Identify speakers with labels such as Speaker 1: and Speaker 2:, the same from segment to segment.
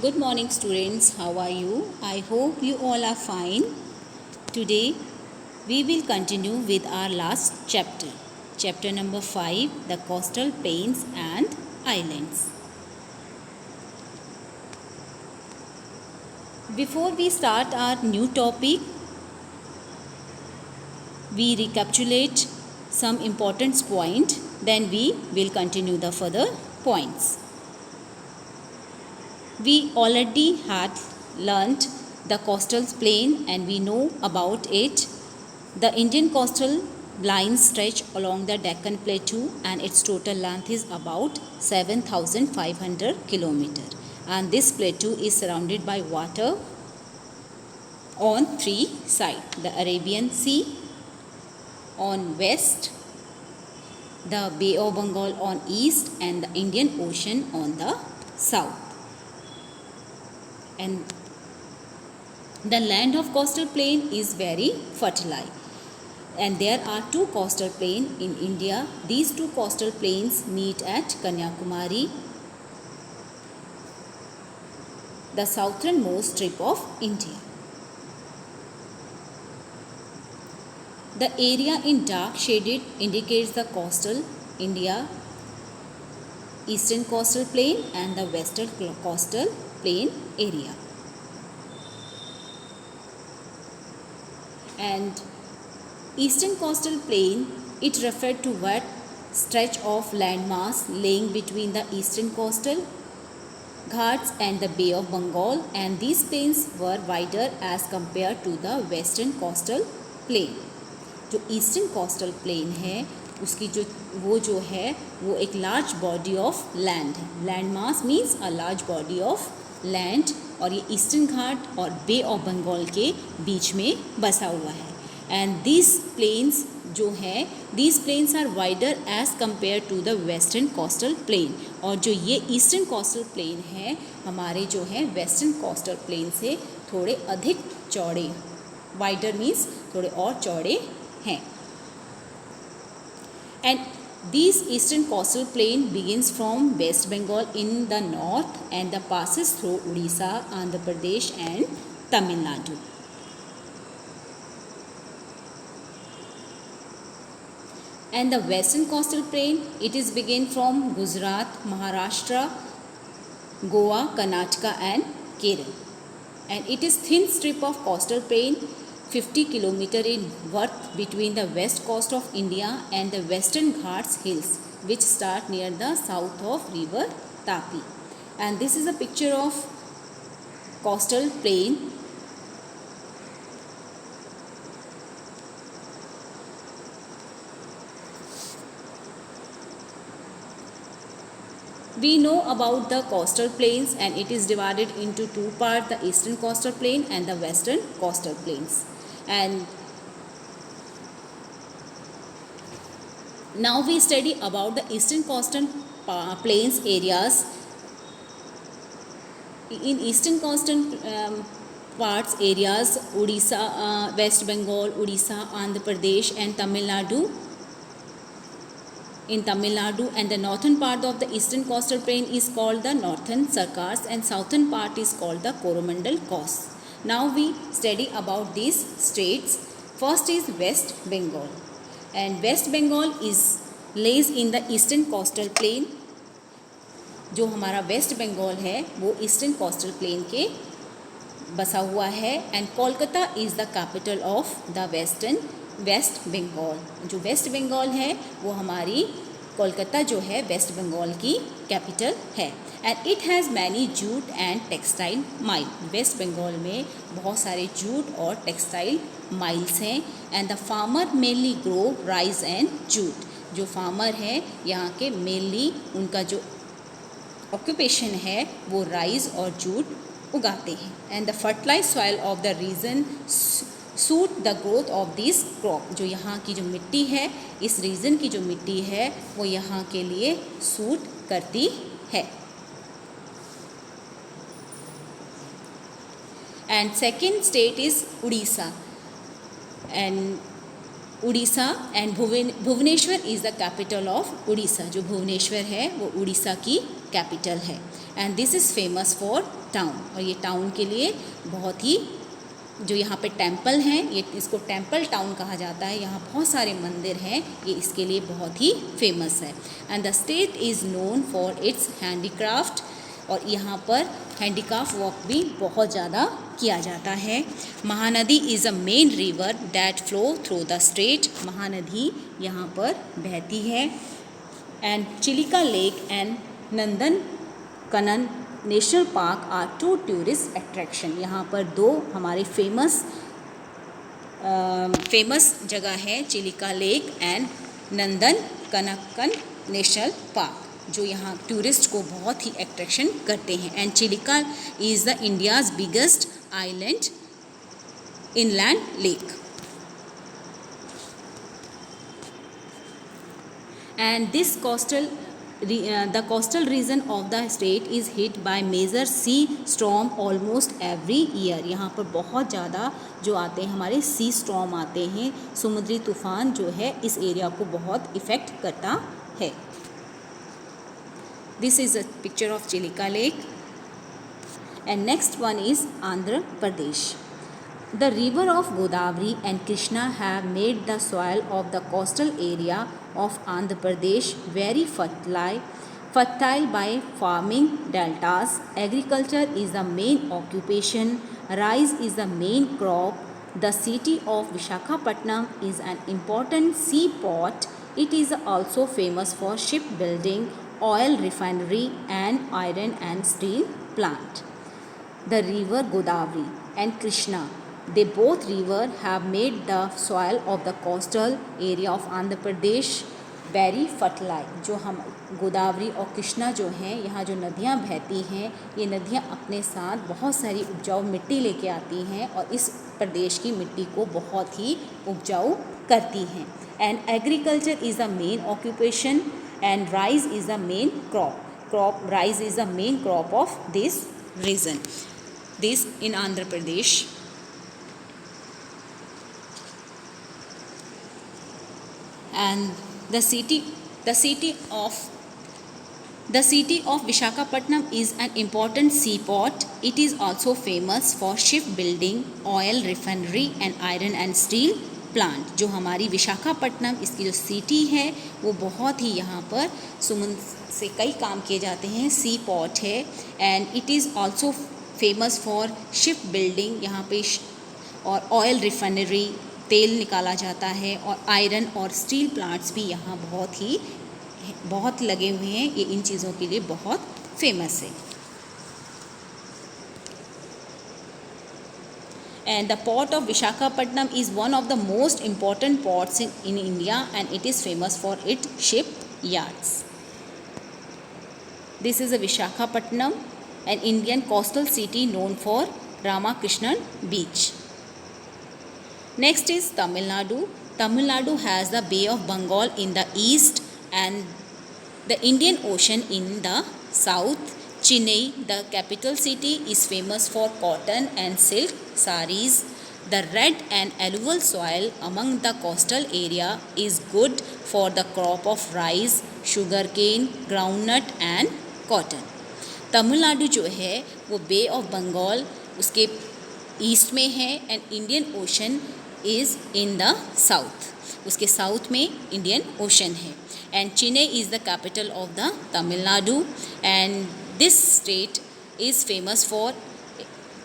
Speaker 1: Good morning, students. How are you? I hope you all are fine. Today, we will continue with our last chapter. Chapter number 5, the coastal plains and islands. Before we start our new topic, we recapitulate some important point, then we will continue the further points. We already had learnt the coastal plain and we know about it. The Indian coastal lines stretch along the Deccan Plateau and its total length is about 7,500 km. And this plateau is surrounded by water on three sides: the Arabian Sea on west, the Bay of Bengal on east, and the Indian Ocean on the south. And the land of coastal plain is very fertile, and there are two coastal plains in India. These two coastal plains meet at Kanyakumari, the southernmost tip of India. The area in dark shaded indicates the coastal India, eastern coastal plain and the western coastal plain area. And eastern coastal plain, it referred to what stretch of landmass laying between the eastern coastal Ghats and the Bay of Bengal, and these plains were wider as compared to the western coastal plain. जो eastern coastal plain है उसकी जो है वो एक large body of land है. Land mass means a large body of land, और ये ईस्टर्न घाट और बे ऑफ बंगाल के बीच में बसा हुआ है. एंड दिस प्लेन्स जो है, these plains are wider as compare to the western coastal plain. और जो ये ईस्टर्न कोस्टल प्लेन है हमारे जो है वेस्टर्न कोस्टल प्लेन से थोड़े अधिक चौड़े, वाइडर मीन्स थोड़े और चौड़े हैं. And this eastern coastal plain begins from West Bengal in the north and passes through Odisha, Andhra Pradesh and Tamil Nadu. And the western coastal plain, it is begin from Gujarat, Maharashtra, Goa, Karnataka and Kerala. And it is thin strip of coastal plain 50 km in width between the west coast of India and the western Ghats hills, which start near the south of river Tapi. And this is a picture of coastal plain. We know about the coastal plains, and it is divided into two parts, the eastern coastal plain and the western coastal plains. And now we study about the eastern coastal plains areas. In eastern coastal parts areas, Odisha, West Bengal, Odisha, Andhra Pradesh and Tamil Nadu. In Tamil Nadu, and the northern part of the eastern coastal plain is called the northern Sarkars and southern part is called the Coromandel Coast. Now we study about these states. First is West Bengal, and West Bengal lays in the eastern coastal plain. जो हमारा waste Bengal है वो eastern coastal plain के बसा हुआ है. And Kolkata is the capital of the West Bengal. जो West Bengal है वो हमारी कोलकाता जो है वेस्ट बंगाल की कैपिटल है. And it has many jute and textile mill. West Bengal में बहुत सारे जूट और टेक्सटाइल माइल्स हैं. And the farmer mainly grow rice and jute. जो फार्मर हैं यहाँ के मेनली उनका जो ऑक्यूपेशन है वो राइस और जूट उगाते हैं. And the fertilize soil of the region suit the growth of this crop. जो यहाँ की जो मिट्टी है, इस रीजन की जो मिट्टी है वो यहाँ के लिए सूट करती है. And second state is Orissa. And Orissa and Bhubaneswar is the capital of Orissa. जो भुवनेश्वर है वो उड़ीसा की कैपिटल है। And this is famous for town, और ये टाउन के लिए बहुत ही, जो यहाँ पे टेम्पल हैं, ये इसको टेम्पल टाउन कहा जाता है, यहाँ बहुत सारे मंदिर हैं, ये इसके लिए बहुत ही फेमस है। And the state is known for its handicraft, और यहाँ पर हैंडीक्राफ्ट वर्क भी बहुत ज़्यादा किया जाता है। Mahanadi is a main river that flow through the state, Mahanadi यहाँ पर बहती है। And Chilika lake and Nandankanan national park are two tourist attraction, यहाँ पर दो हमारे फेमस जगह है, Chilika lake and Nandankanan national park, जो यहाँ टूरिस्ट को बहुत ही अट्रैक्शन करते हैं। And Chilika is the India's biggest island inland lake. And this the coastal region of the state is hit by major sea storm almost every year, यहाँ पर बहुत ज़्यादा जो आते हैं हमारे सी स्टॉर्म आते हैं, समुद्री तूफान जो है इस एरिया को बहुत इफ़ेक्ट करता है। This is a picture of Chilika Lake. And next one is Andhra Pradesh. The river of Godavari and Krishna have made the soil of the coastal area of Andhra Pradesh very fertile by farming deltas. Agriculture is the main occupation. Rice is the main crop. The city of Visakhapatnam is an important seaport. It is also famous for shipbuilding, oil refinery and iron and steel plant. The river Godavari and Krishna, they both river have made the soil of the coastal area of Andhra Pradesh very fertile. जो हम गोदावरी और कृष्णा जो हैं, यहाँ जो नदियाँ बहती हैं, ये नदियाँ अपने साथ बहुत सारी उपजाऊ मिट्टी लेके आती हैं और इस प्रदेश की मिट्टी को बहुत ही उपजाऊ करती हैं। And agriculture is the main occupation and rice is the main rice is the main crop of this region, this in Andhra Pradesh. And the city of Visakhapatnam is an important seaport. It is also famous for shipbuilding, oil refinery and iron and steel plant. जो हमारी विशाखापट्टनम इसकी जो city है वो बहुत ही यहाँ पर समुद्र से कई काम किए जाते हैं, सी पोर्ट है। And it is also famous for ship building, यहाँ पे और ऑयल रिफाइनरी, तेल निकाला जाता है, और आयरन और स्टील प्लांट्स भी यहाँ बहुत लगे हुए हैं, ये इन चीज़ों के लिए बहुत फेमस है। And the port of Visakhapatnam is one of the most important ports in India, and it is famous for its shipyards. This is a Visakhapatnam, an Indian coastal city known for Ramakrishnan Beach. Next is Tamil Nadu. Tamil Nadu has the Bay of Bengal in the east and the Indian Ocean in the south. Chennai, the capital city, is famous for cotton and silk sarees. The red and alluvial soil among the coastal area is good for the crop of rice, sugarcane, groundnut and cotton. Tamil Nadu जो है वो बे of Bengal उसके east में है and Indian ocean is in the south, उसके south में Indian ocean है। And Chennai is the capital of the Tamil Nadu and this state is famous for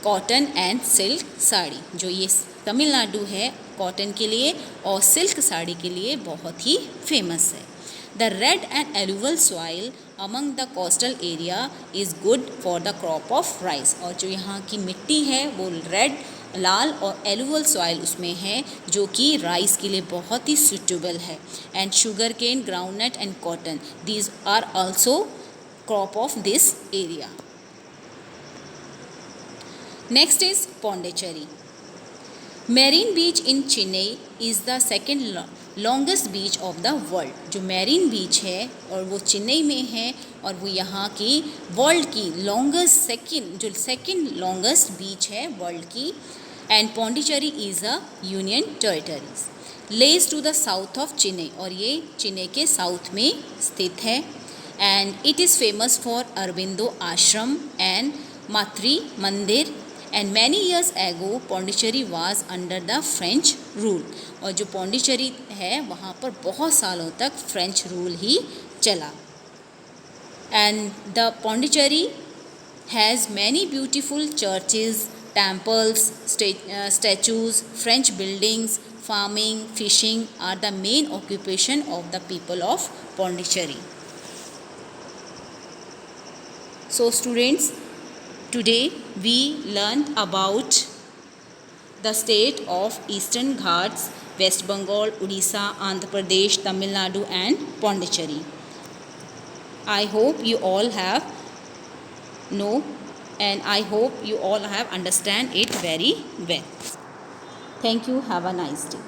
Speaker 1: cotton and silk sari. जो ये तमिलनाडु है कॉटन के लिए और सिल्क साड़ी के लिए बहुत ही फेमस है। The red and alluvial soil among the coastal area is good for the crop of rice. और जो यहाँ की मिट्टी है वो रेड, लाल और एलुवल सॉइल उसमें है जो कि राइस के लिए बहुत ही सूटेबल है। And sugar cane, groundnut and cotton, these are also crop of this area. Next is Pondicherry. Marine beach in Chennai is the second longest beach of the world. जो मेरीन बीच है और वो चेन्नई में है और वो यहाँ की वर्ल्ड की सेकेंड लॉन्गेस्ट बीच है वर्ल्ड की। And Pondicherry is a union territories lays to the south of Chennai, और ये चेन्नई के साउथ में स्थित है। and it is famous for Aurobindo Ashram and Matri Mandir. And many years ago Pondicherry was under the French rule. और जो पौंडीचेरी है वहाँ पर बहुत सालों तक फ्रेंच रूल ही चला. And the Pondicherry has many beautiful churches, temples, statues, French buildings. Farming, fishing are the main occupation of the people of Pondicherry. So students, today we learned about the state of Eastern Ghats, West Bengal, Odisha, Andhra Pradesh, Tamil Nadu and Pondicherry. I hope you all have know and I hope you all have understand it very well. Thank you. Have a nice day.